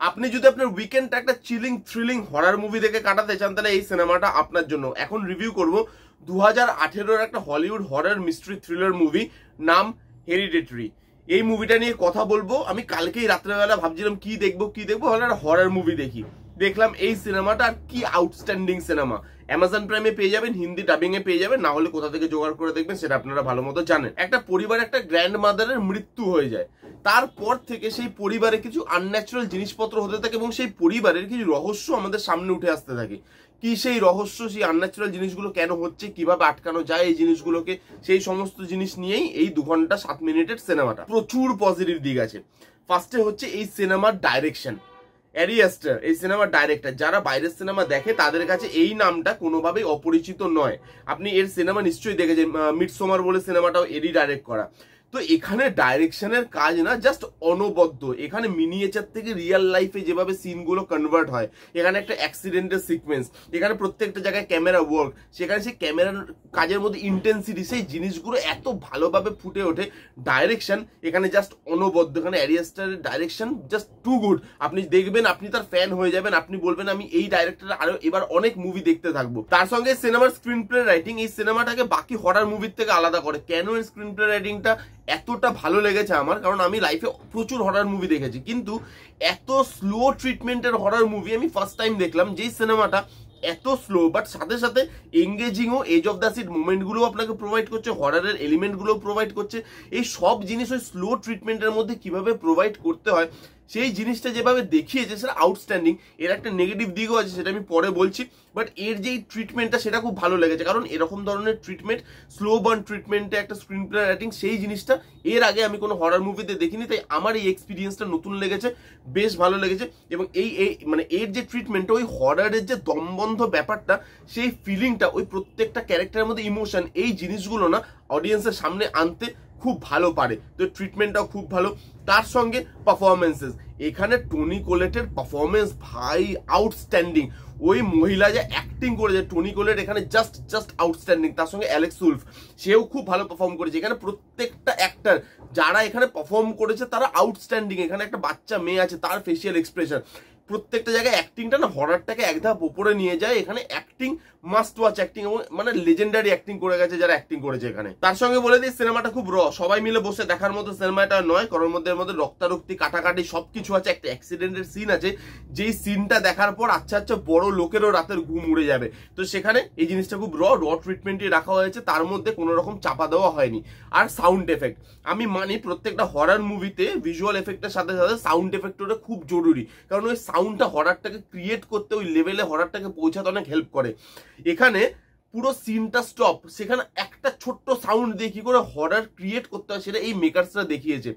আপনি যদি আপনার উইকেন্ডটা একটা চিলিং থ্রিলিং হরার মুভি দেখে কাটাতে চান তাহলে এই সিনেমাটা আপনার জন্য। এখন রিভিউ করব 2018 একটা হলিউড হরার মিস্ট্রি থ্রিলার মুভি, নাম হেরিডিটারি। এই মুভিটা নিয়ে কথা বলবো। আমি কালকেই রাত্রেবেলা ভাবছিলাম কি দেখবো হলে একটা হরার মুভি দেখি, দেখলাম এই সিনেমাটা। আর কি আউটস্ট্যান্ডিং সিনেমা। অ্যামাজন প্রাইমে পেয়ে যাবেন, হিন্দি ডাবিং এ পেয়ে যাবেন, না হলে কোথা থেকে জোগাড় করে দেখবেন সেটা আপনারা ভালো মতো জানেন। একটা পরিবারে একটা গ্র্যান্ড মাদারের মৃত্যু হয়ে যায়, তারপর থেকে সেই পরিবারে কিছু আনন্যাচারাল জিনিসপত্র হতে থাকে এবং সেই পরিবারের কিছু রহস্য আমাদের সামনে উঠে আসতে থাকে। কি সেই রহস্য, সেই আনন্যাচারাল জিনিসগুলো কেন হচ্ছে, কিভাবে আটকানো যায় এই জিনিসগুলোকে, সেই সমস্ত জিনিস নিয়েই এই 2 ঘন্টা 7 মিনিটের সিনেমাটা। প্রচুর পজিটিভ দিক আছে। ফার্স্টে হচ্ছে এই সিনেমার ডাইরেকশন। অ্যারি অ্যাস্টার এই সিনেমার ডাইরেক্টর। যারা বাইরের সিনেমা দেখে তাদের কাছে এই নামটা কোনোভাবেই অপরিচিত নয়। আপনি এর সিনেমা নিশ্চয়ই দেখেছেন, মিডসোমার বলে সিনেমাটাও এরই ডাইরেক্ট করা। তো এখানে ডাইরেকশনের কাজ না জাস্ট অনবদ্য। এখানে মিনিয়েচার থেকে রিয়েল লাইফে যেভাবে সিনগুলো কনভার্ট হয়, এখানে একটা অ্যাক্সিডেন্টের সিকোয়েন্স, এখানে প্রত্যেকটা জায়গায় ক্যামেরা ওয়ার্ক, সেখানে সেই ক্যামেরার কাজের মধ্যে ইন্টেন্সিটি, সেই জিনিসগুলো এত ভালোভাবে ফুটে ওঠে। ডাইরেকশন এখানে জাস্ট অনবদ্য। এখানে অ্যারি অ্যাস্টারের ডাইরেকশন জাস্ট টু গুড। আপনি দেখবেন, আপনি তার ফ্যান হয়ে যাবেন, আপনি বলবেন আমি এই ডাইরেক্টরের আরো এবার অনেক মুভি দেখতে থাকবো। তার সঙ্গে সিনেমার স্ক্রিন প্লে রাইটিং এই সিনেমাটাকে বাকি হরার মুভির থেকে আলাদা করে। কেন এর স্ক্রিন প্লে রাইটিংটা এতটা ভালো লেগেছে আমার, কারণ আমি লাইফে প্রচুর হরার মুভি দেখেছি, কিন্তু এত স্লো ট্রিটমেন্টের হরার মুভি আমি ফার্স্ট টাইম দেখলাম। যেই সিনেমাটা এত স্লো বাট সাথে সাথে এঙ্গেজিং ও এজ অফ দ্য সিট মুভমেন্টগুলো আপনাকে প্রোভাইড করছে, হরারের এলিমেন্টগুলো প্রোভাইড করছে। এই সব জিনিস ওই স্লো ট্রিটমেন্টের মধ্যে কিভাবে প্রোভাইড করতে হয় সেই জিনিসটা যেভাবে দেখিয়েছে সেটা আউটস্ট্যান্ডিং। এর একটা নেগেটিভ দিকও আছে, সেটা আমি পরে বলছি, বাট এর যেই ট্রিটমেন্টটা সেটা খুব ভালো লেগেছে। কারণ এরকম ধরনের ট্রিটমেন্ট, স্লো বার্ন ট্রিটমেন্টে একটা স্ক্রিন প্লে রাইটিং, সেই জিনিসটা এর আগে আমি কোনো হরার মুভিতে দেখিনি। তাই আমার এই এক্সপিরিয়েন্সটা নতুন লেগেছে, বেশ ভালো লেগেছে। এবং এই মানে এর যে ট্রিটমেন্টটা, ওই হরারের যে দমবন্ধ ব্যাপারটা, সেই ফিলিংটা, ওই প্রত্যেকটা ক্যারেক্টারের মধ্যে ইমোশন, এই জিনিসগুলো না অডিয়েন্সের সামনে আনতে খুব ভালো পারে। তো ট্রিটমেন্টটাও খুব ভালো। তার সঙ্গে পারফরমেন্সেস, এখানে টনি কোলেটের পারফরমেন্স ভাই আউটস্ট্যান্ডিং। ওই মহিলা যে অ্যাক্টিং করেছে টনি কোলেট এখানে জাস্ট আউটস্ট্যান্ডিং। তার সঙ্গে অ্যালেক্স উলফ, সেও খুব ভালো পারফর্ম করেছে। এখানে প্রত্যেকটা অ্যাক্টর যারা এখানে পারফর্ম করেছে তারা আউটস্ট্যান্ডিং। এখানে একটা বাচ্চা মেয়ে আছে, তার ফেসিয়াল এক্সপ্রেশন, প্রত্যেকটা জায়গায় অ্যাক্টিংটা না হরারটাকে এক ধাপ উপরে নিয়ে যায়। এখানে অ্যাক্টিং মাস্ট ওয়াচ অ্যাক্টিং, এবং মানে লেজেন্ডারি অ্যাক্টিং করে গেছে যারা অ্যাক্টিং করেছে এখানে। তার সঙ্গে বলে দিই সিনেমাটা খুব সবাই মিলে বসে দেখার মতো সিনেমাটা নয়, কারণ এর মধ্যে রক্তারক্তি, কাটাকাটি সবকিছু আছে। একটা অ্যাক্সিডেন্টের সিন আছে, যেই সিনটা দেখার পর আচ্ছা বড় লোকেরও রাতের ঘুম উড়ে যাবে। তো সেখানে এই জিনিসটা খুব র ট্রিটমেন্টই রাখা হয়েছে, তার মধ্যে কোনো রকম চাপা দেওয়া হয়নি। আর সাউন্ড এফেক্ট, আমি মানি প্রত্যেকটা হরার মুভিতে ভিজুয়াল এফেক্টের সাথে সাথে সাউন্ড এফেক্টটা খুব জরুরি, কারণ ওই সাউন্ডটা হরারটাকে ক্রিয়েট করতে, ওই লেভেলে হরারটাকে পৌঁছাতে অনেক হেল্প করে। এখানে পুরো সিনটা স্টপ, সেখানে একটা ছোট্ট সাউন্ড দিয়ে কি করে হরার ক্রিয়েট করতে হয় সেটা এই মেকার্সরা দেখিয়েছে।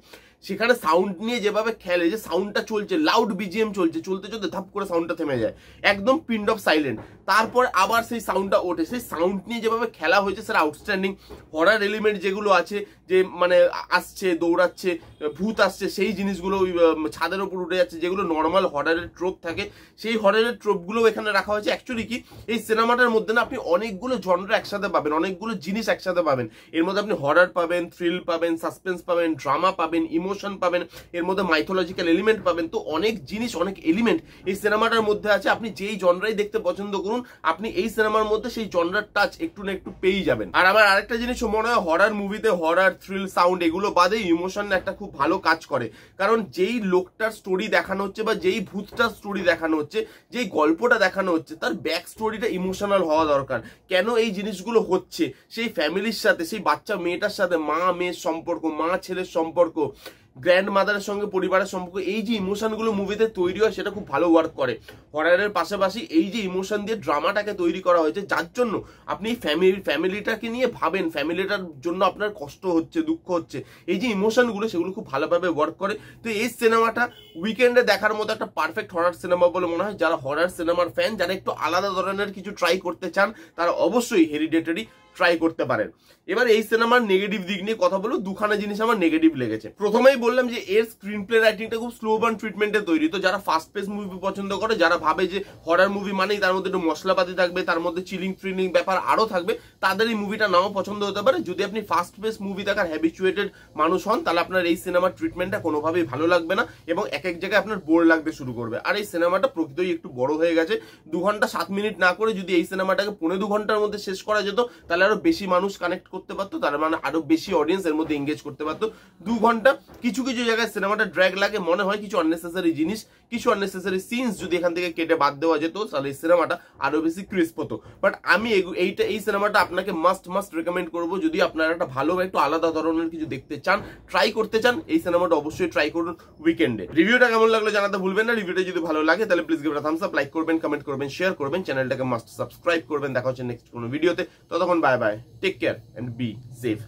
সেখানে সাউন্ড নিয়ে যেভাবে খেলে, যে সাউন্ডটা চলছে, লাউড বিজিএম চলছে, চলতে চলতে ধাপ করে সাউন্ডটা থেমে যায়, একদম পিন্ড অফ সাইলেন্ট, তারপর আবার সেই সাউন্ডটা ওঠে। সেই সাউন্ড নিয়ে যেভাবে খেলা হয়েছে সেটা আউটস্ট্যান্ডিং। হরার এলিমেন্ট যেগুলো আছে, যে মানে আসছে, দৌড়াচ্ছে, ভূত আসছে, সেই জিনিসগুলো ওই ছাদের ওপর উঠে যাচ্ছে, যেগুলো নর্মাল হরারের ট্রোপ থাকে, সেই হরারের ট্রোপগুলো এখানে রাখা হয়েছে। অ্যাকচুয়ালি কি এই সিনেমাটার মধ্যে না আপনি অনেকগুলো জনরা একসাথে পাবেন, অনেকগুলো জিনিস একসাথে পাবেন। এর মধ্যে আপনি হরার পাবেন, থ্রিল পাবেন, সাসপেন্স পাবেন, ড্রামা পাবেন, ইমোশন পাবেন, এর মধ্যে মাইথোলজিক্যাল এলিমেন্ট পাবেন। তো অনেক জিনিস, অনেক এলিমেন্ট এই সিনেমাটার মধ্যে আছে। আপনি যেই জনরাই দেখতে পছন্দ করুন, আপনি এই সিনেমার মধ্যে সেই জনরার টাচ একটু না একটু পেয়েই যাবেন। আর আমার আরেকটা জিনিস মনে হয়, হরার মুভিতে হরার, থ্রিল, সাউন্ড এগুলো বাদে ইমোশন একটা খুব ভালো কাজ করে। কারণ যেই লোকটার স্টোরি দেখানো হচ্ছে, বা যেই ভূতটার স্টোরি দেখানো হচ্ছে, যেই গল্পটা দেখানো হচ্ছে, তার ব্যাক স্টোরিটা ইমোশনাল হওয়া দরকার। কেন এই জিনিসগুলো হচ্ছে, সেই ফ্যামিলির সাথে, সেই বাচ্চা মেয়েটার সাথে মা মেয়ের সম্পর্ক, মা ছেলের সম্পর্ক, গ্র্যান্ড মাদারের সঙ্গে পরিবারের সম্পর্ক, এই যে ইমোশনগুলো মুভিতে তৈরি হয় সেটা খুব ভালো ওয়ার্ক করে। হরারের পাশাপাশি এই যে ইমোশন দিয়ে ড্রামাটাকে তৈরি করা হয়েছে, যার জন্য আপনি ফ্যামিলিটাকে নিয়ে ভাবেন, ফ্যামিলিটার জন্য আপনার কষ্ট হচ্ছে, দুঃখ হচ্ছে, এই যে ইমোশনগুলো সেগুলো খুব ভালোভাবে ওয়ার্ক করে। তো এই সিনেমাটা উইকেন্ডে দেখার মতো একটা পারফেক্ট হরার সিনেমা বলে মনে হয়। যারা হরার সিনেমার ফ্যান, যারা একটু আলাদা ধরনের কিছু ট্রাই করতে চান, তারা অবশ্যই হেরিডিটারি ট্রাই করতে পারেন। এবার এই সিনেমার নেগেটিভ দিক নিয়ে কথা বলবো। দুখানা জিনিস আমার নেগেটিভ লেগেছে। প্রথমেই বললাম যে এর স্ক্রিন প্লে রাইটিংটা খুব স্লো বার্ন ট্রিটমেন্টে তৈরি। তো যারা ফাস্ট পেস মুভি পছন্দ করে, যারা ভাবে যে হরার মুভি মানেই তার মধ্যে একটু মশলাপাতি থাকবে, তার মধ্যে চিলিং থ্রিলিং ব্যাপার আরো থাকবে, তাদের এই মুভিটা নাও পছন্দ হতে পারে। যদি আপনি ফাস্ট পেস মুভি দেখার হ্যাবিচুয়েটেড মানুষ হন, তাহলে আপনার এই সিনেমার ট্রিটমেন্টটা কোনোভাবেই ভালো লাগবে না এবং এক এক জায়গায় আপনার বোর লাগতে শুরু করবে। আর এই সিনেমাটা প্রকৃতই একটু বড় হয়ে গেছে। 2 ঘন্টা 7 মিনিট না করে যদি এই সিনেমাটাকে 1.5-2 ঘন্টার মধ্যে শেষ করা যেত, তাহলে আরো বেশি মানুষ কানেক্ট করতে পারতো, তার মানে আরো বেশি অডিয়েন্স এর মধ্যে এঙ্গেজ করতে পারতো। 2 ঘন্টা কিছু কিছু জায়গায় সিনেমাটা ড্র্যাগ লাগে, মনে হয় কিছু আননেসেসারি জিনিস, কিছু আননেসেসারি সিনস যদি এখান থেকে কেটে বাদ দেওয়া যেত, তাহলে এই সিনেমাটা আরো বেশি ক্রিস্প হতো। বাট আমি এই সিনেমাটা আপনাকে মাস্ট রেকমেন্ড করবো। যদি আপনারা একটা ভালো একটু আলাদা ধরনের কিছু দেখতে চান, ট্রাই করতে চান, এই সিনেমাটা অবশ্যই ট্রাই করুন উইকেন্ডে। রিভিউটা কেমন লাগলো জানাতে ভুলবেন না। রিভিউটা যদি ভালো লাগে তাহলে please give it a Thums up, like করবেন, কমেন্ট করবেন, শেয়ার করবেন, চ্যানেলটাকে মাস্ট সাবস্ক্রাইব করবেন। দেখা হচ্ছে নেক্সট কোনো ভিডিওতে। ততক্ষণ bye bye, take care and be safe.